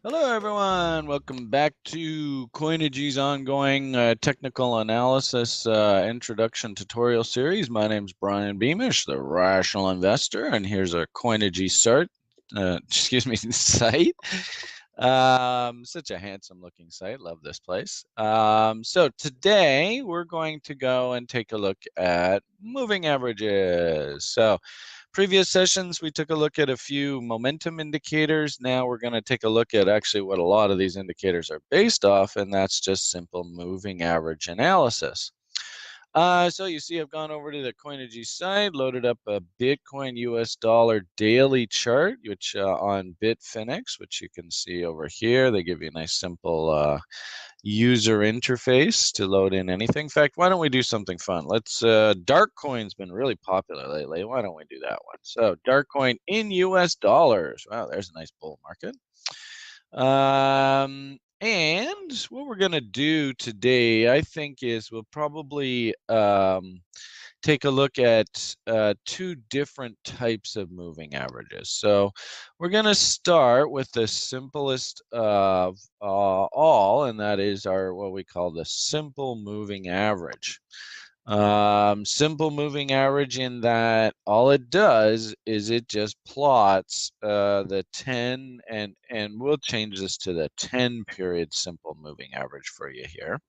Hello, everyone. Welcome back to Coinagy's ongoing technical analysis introduction tutorial series. My name is Brian Beamish, the Rational Investor, and here's a Coinagy site. Such a handsome looking site. Love this place. So today we're going to go and take a look at moving averages. So previous sessions, we took a look at a few momentum indicators. Now we're going to take a look at actually what a lot of these indicators are based off, and that's just simple moving average analysis. So you see I've gone over to the Coinigy site, loaded up a Bitcoin US dollar daily chart, which on Bitfinex, which you can see over here. They give you a nice simple user interface to load in anything. In fact, why don't we do something fun? Let's Darkcoin's been really popular lately. Why don't we do that one? So Darkcoin in US dollars. Wow, there's a nice bull market. And what we're going to do today, I think, is we'll probably take a look at two different types of moving averages. So we're going to start with the simplest of all, and that is our what we call the simple moving average. Simple moving average in that all it does is it just plots the 10 and we'll change this to the 10 period simple moving average for you here.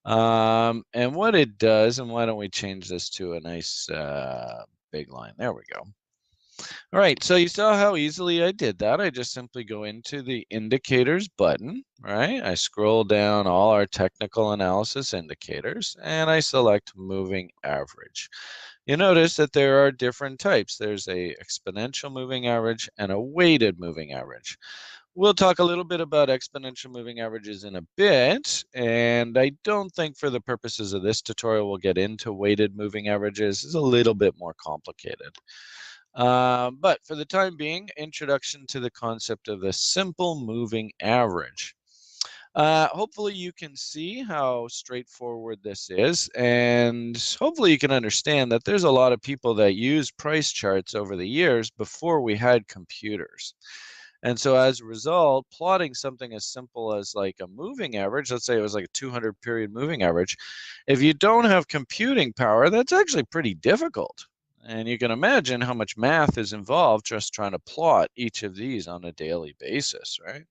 And what it does, and why don't we change this to a nice big line? There we go. All right, so you saw how easily I did that. I just simply go into the indicators button, right? I scroll down all our technical analysis indicators and I select moving average. You notice that there are different types. There's a exponential moving average and a weighted moving average. We'll talk a little bit about exponential moving averages in a bit, and I don't think for the purposes of this tutorial we'll get into weighted moving averages. It's a little bit more complicated. But for the time being, introduction to the concept of the simple moving average. Hopefully you can see how straightforward this is, and hopefully you can understand that there's a lot of people that use price charts over the years before we had computers. And so as a result, plotting something as simple as like a moving average, let's say it was like a 200 period moving average, if you don't have computing power, that's actually pretty difficult. And you can imagine how much math is involved just trying to plot each of these on a daily basis, right?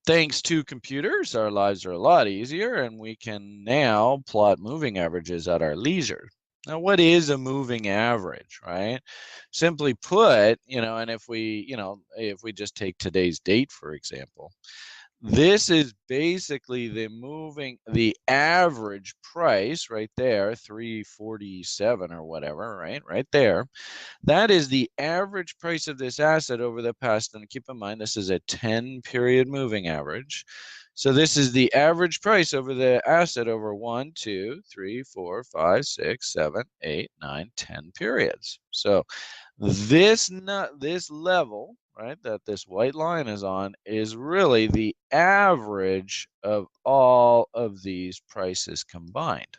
Thanks to computers, our lives are a lot easier, and we can now plot moving averages at our leisure. Now, what is a moving average, right? Simply put, and if we just take today's date, for example, this is basically the average price right there, 347 or whatever, right there. That is the average price of this asset over the past, and keep in mind, this is a 10 period moving average. So this is the average price over the asset over 1, 2, 3, 4, 5, 6, 7, 8, 9, 10 periods. So this level, right, that this white line is on is really the average of all of these prices combined.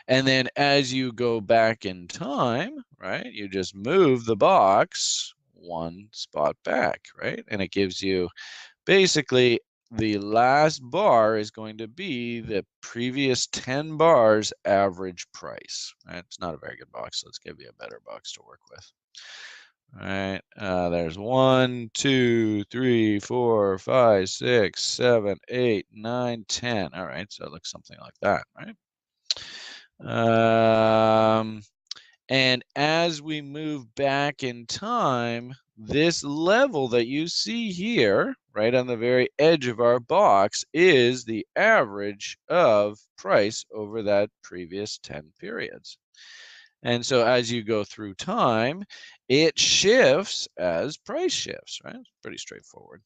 And then as you go back in time, right, you just move the box one spot back, right? And it gives you basically the last bar is going to be the previous 10 bars average price. Right? It's not a very good box. So let's give you a better box to work with. All right, there's 1, 2, 3, 4, 5, 6, 7, 8, 9, 10. All right, so it looks something like that, right? And as we move back in time, this level that you see here, right on the very edge of our box, is the average of price over that previous 10 periods. And so as you go through time, it shifts as price shifts, right? It's pretty straightforward.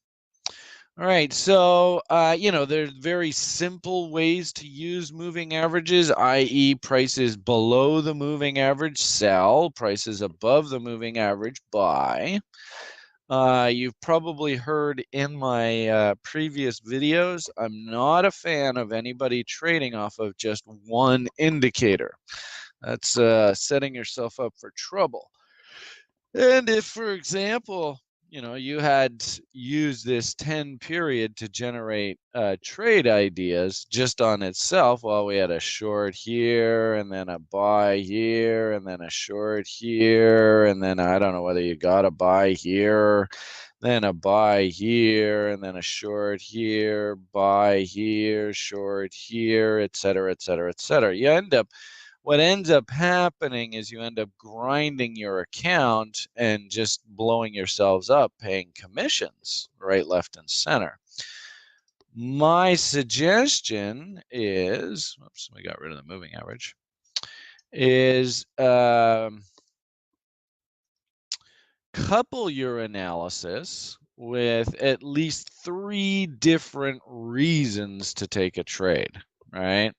All right, so, there's very simple ways to use moving averages, i.e. prices below the moving average, sell, prices above the moving average, buy. You've probably heard in my previous videos, I'm not a fan of anybody trading off of just one indicator. That's setting yourself up for trouble. And if, for example, you had used this 10 period to generate trade ideas just on itself. Well, we had a short here, and then a buy here, and then a short here, and then I don't know whether you got a buy here, then a buy here, and then a short here, buy here, short here, et cetera, et cetera, et cetera. What ends up happening is you end up grinding your account and just blowing yourselves up paying commissions right, left, and center. My suggestion is, oops, we got rid of the moving average, is couple your analysis with at least 3 different reasons to take a trade, right?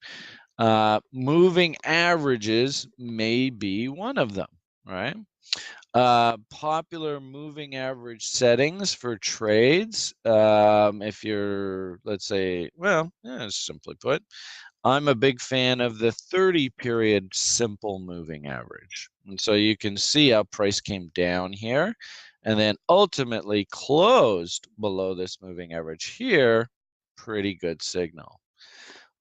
Moving averages may be one of them, right? Popular moving average settings for trades. If you're, let's say, well, simply put, I'm a big fan of the 30 period simple moving average. And so you can see how price came down here and then ultimately closed below this moving average here. Pretty good signal.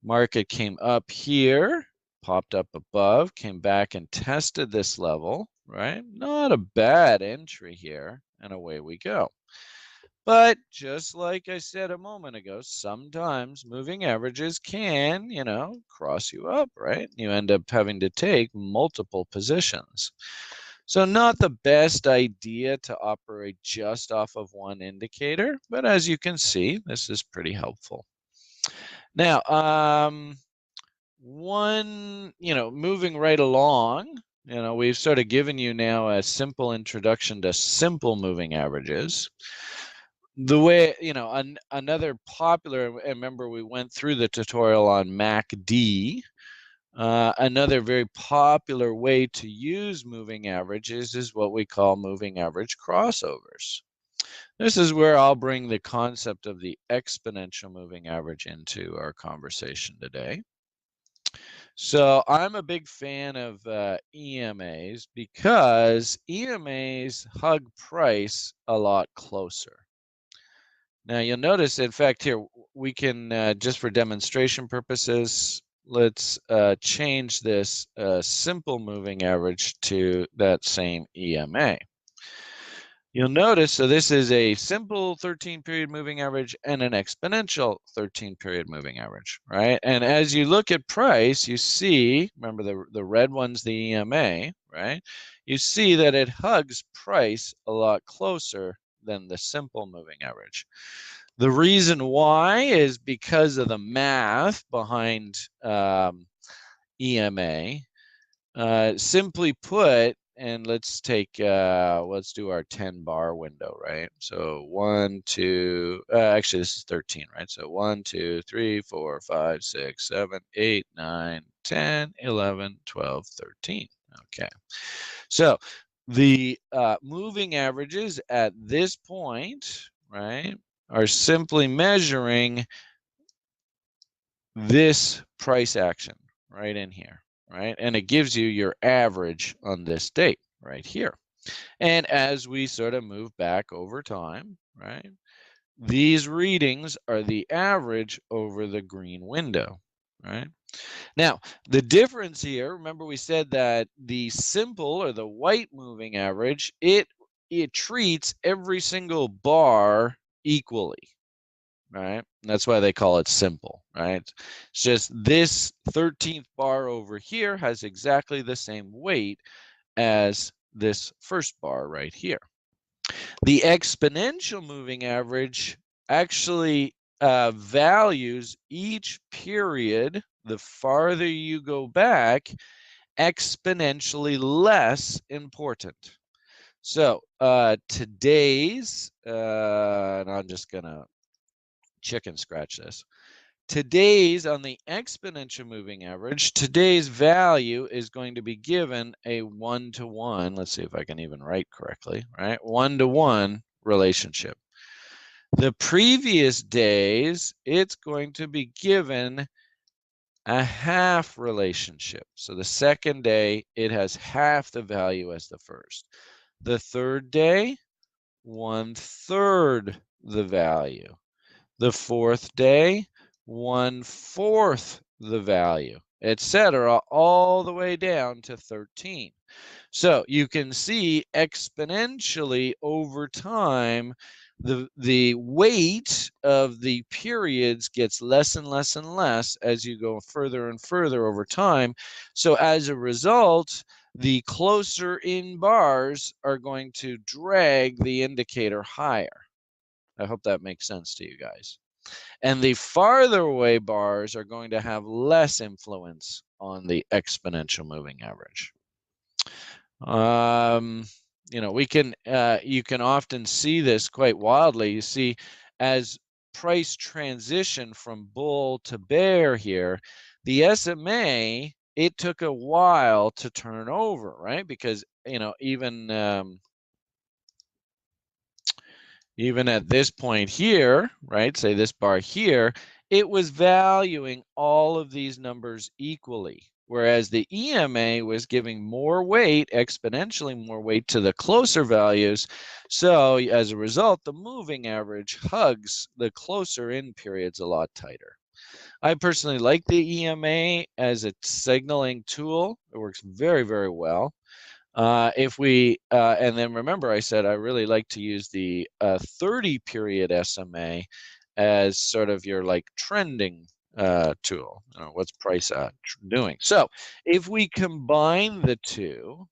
Market came up here, popped up above, came back and tested this level, right? Not a bad entry here, and away we go. But just like I said a moment ago, sometimes moving averages can, cross you up, right? You end up having to take multiple positions. So not the best idea to operate just off of one indicator, but as you can see, this is pretty helpful. Now, moving right along, we've sort of given you now a simple introduction to simple moving averages. The way, another popular, remember we went through the tutorial on MACD. Another very popular way to use moving averages is what we call moving average crossovers. This is where I'll bring the concept of the exponential moving average into our conversation today. So I'm a big fan of EMAs because EMAs hug price a lot closer. Now you'll notice, in fact, here we can, just for demonstration purposes, let's change this simple moving average to that same EMA. You'll notice, so this is a simple 13-period moving average and an exponential 13-period moving average, right? And as you look at price, you see, remember the red one's the EMA, right? You see that it hugs price a lot closer than the simple moving average. The reason why is because of the math behind EMA. Simply put, and let's do our 10 bar window, right? So 1, 2, actually this is 13, right? So 1, 2, 3, 4, 5, 6, 7, 8, 9, 10, 11, 12, 13. Okay. So the moving averages at this point, right, are simply measuring this price action right in here, right? And it gives you your average on this date right here. And as we sort of move back over time, right, these readings are the average over the green window, right? Now, the difference here, remember we said that the simple or the white moving average, it treats every single bar equally, right? And that's why they call it simple, right? It's just this 13th bar over here has exactly the same weight as this first bar right here. The exponential moving average actually values each period, the farther you go back, exponentially less important. So today's, and I'm just going to chicken scratch this. Today's, on the exponential moving average, today's value is going to be given a 1-to-1. Let's see if I can even write correctly, right? 1-to-1 relationship. The previous days, it's going to be given a half relationship. So the second day, it has half the value as the first. The third day, 1/3 the value. The 4th day, 1/4 the value, etc., all the way down to 13. So you can see exponentially over time, the weight of the periods gets less and less and less as you go further and further over time. So as a result, the closer in bars are going to drag the indicator higher. I hope that makes sense to you guys. And the farther away bars are going to have less influence on the exponential moving average. You know, you can often see this quite wildly. You see, as price transition from bull to bear here, the SMA, it took a while to turn over, right? Because, you know, even at this point here, right, say this bar here, it was valuing all of these numbers equally, whereas the EMA was giving more weight, exponentially more weight to the closer values. So as a result, the moving average hugs the closer in periods a lot tighter. I personally like the EMA as a signaling tool. It works very, very well. And then remember I said I really like to use the 30 period SMA as sort of your like trending tool. What's price doing? So if we combine the two,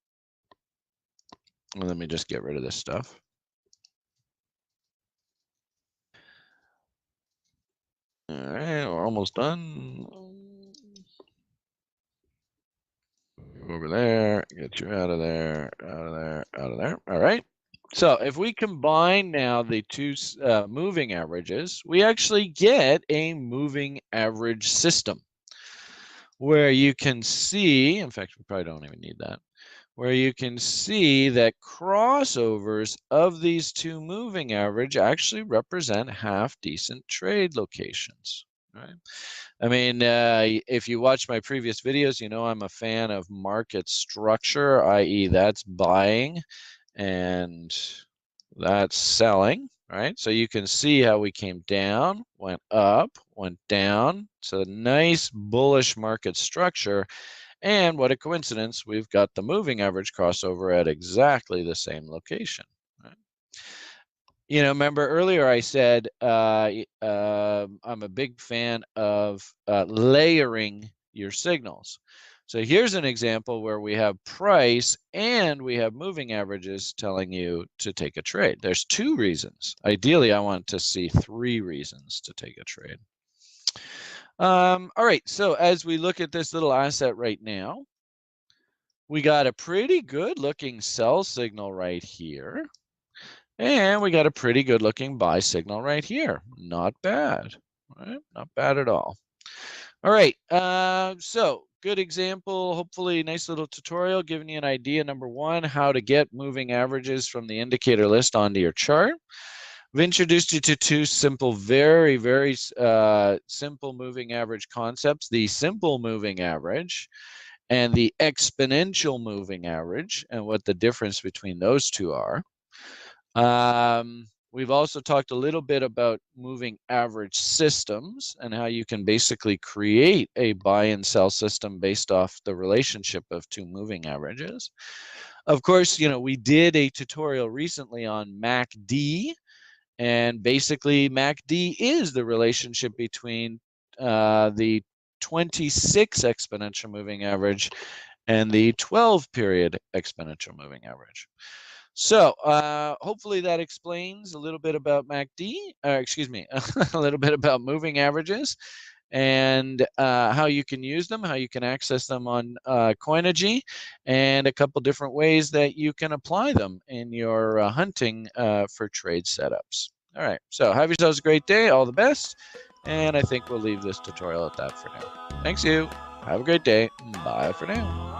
let me just get rid of this stuff. All right, we're almost done. Over there, get you out of there, out of there, out of there. All right. So if we combine now the two moving averages, we actually get a moving average system where you can see, in fact, we probably don't even need that, where you can see that crossovers of these two moving average actually represent half decent trade locations, right? I mean, if you watch my previous videos, you know I'm a fan of market structure, i.e. that's buying and that's selling, right? So you can see how we came down, went up, went down. So nice bullish market structure. And what a coincidence, we've got the moving average crossover at exactly the same location. Right? You know, remember earlier I said I'm a big fan of layering your signals. So here's an example where we have price and we have moving averages telling you to take a trade. There's 2 reasons. Ideally, I want to see 3 reasons to take a trade. All right, so as we look at this little asset right now, we got a pretty good looking sell signal right here. And we got a pretty good looking buy signal right here. Not bad, right? Not bad at all. All right, so good example, hopefully nice little tutorial giving you an idea, number 1, how to get moving averages from the indicator list onto your chart. I've introduced you to 2 simple, very, very simple moving average concepts, the simple moving average and the exponential moving average, and what the difference between those 2 are. We've also talked a little bit about moving average systems and how you can basically create a buy and sell system based off the relationship of 2 moving averages. Of course, you know, we did a tutorial recently on MACD, and basically MACD is the relationship between the 26 exponential moving average and the 12 period exponential moving average. So hopefully that explains a little bit about MACD, excuse me, a little bit about moving averages and how you can use them, how you can access them on Coinigy, and a couple different ways that you can apply them in your hunting for trade setups. All right, so have yourselves a great day, all the best, and I think we'll leave this tutorial at that for now. Thanks you, have a great day, bye for now.